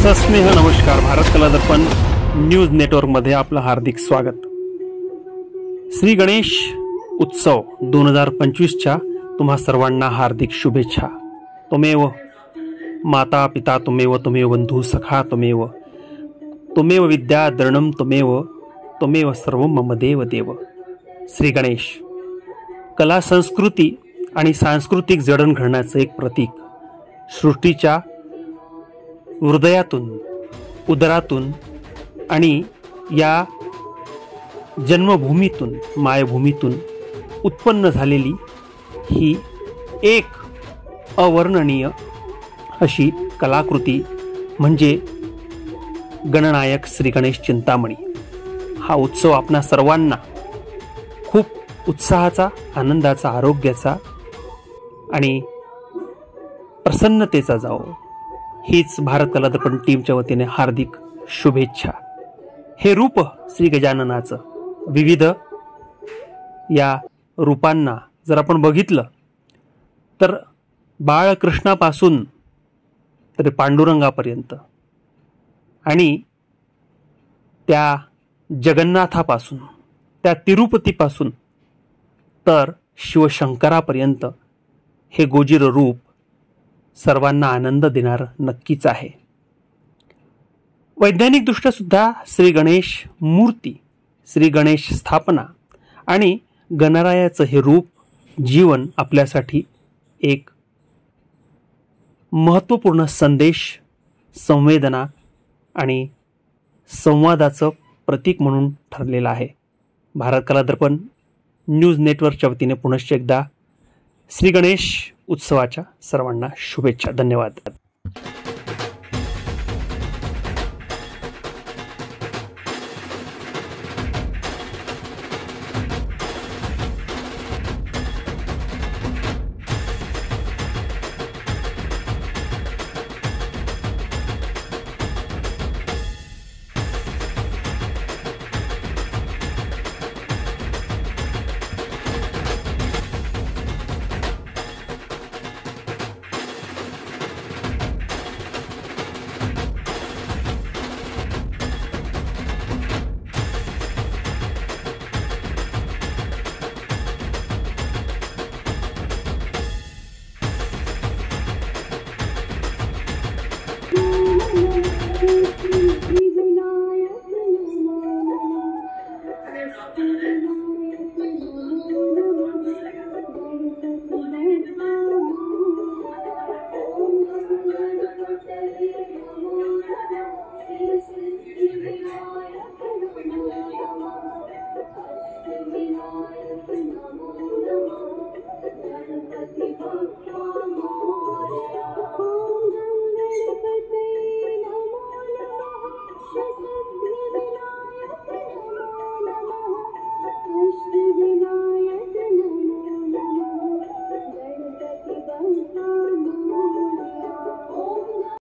सस्नेह नमस्कार. भारत कला दर्पण news network मध्ये आपलं हार्दिक स्वागत. श्री गणेश उत्सव 2025च्या तुम्हा सर्वांना हार्दिक शुभेच्छा. त्वमेव माता पिता त्वमेव बंधू सखा त्वमेव विद्या द्रवणम त्वमेव सर्वं मम देव देव. श्री गणेश कला संस्कृती आणि सांस्कृतिक जडणघडणाचं एक प्रतीक. सृष्टीच्या हृदयातून उदरातून आणि या जन्मभूमीतून मायभूमीतून उत्पन्न झालेली ही एक अवर्णनीय अशी कलाकृती म्हणजे गणनायक श्री गणेश चिंतामणी. हा उत्सव आपणा सर्वांना खूप उत्साहाचा, आनंदाचा, आरोग्याचा आणि प्रसन्नतेचा जावो हीच भारत कला दर्पण टीमच्या वतीने हार्दिक शुभेच्छा. हे रूप श्री गजाननाचं विविध या रूपांना जर आपण बघितलं तर बाळकृष्णापासून तर पांडुरंगापर्यंत आणि त्या जगन्नाथापासून त्या तिरुपतीपासून तर शिवशंकरापर्यंत हे गोजिर रूप सर्वांना आनंद देणार नक्कीच आहे. वैज्ञानिक दृष्ट्या सुद्धा श्री गणेश मूर्ती, श्री गणेश स्थापना आणि गणरायाचं हे रूप जीवन आपल्यासाठी एक महत्त्वपूर्ण संदेश, संवेदना आणि संवादाचं प्रतीक म्हणून ठरलेलं आहे. भारत कला दर्पण न्यूज नेटवर्कच्या वतीने पुनश्च एकदा श्री गणेश उत्सवाच्या सर्वांना शुभेच्छा. धन्यवाद. विनायक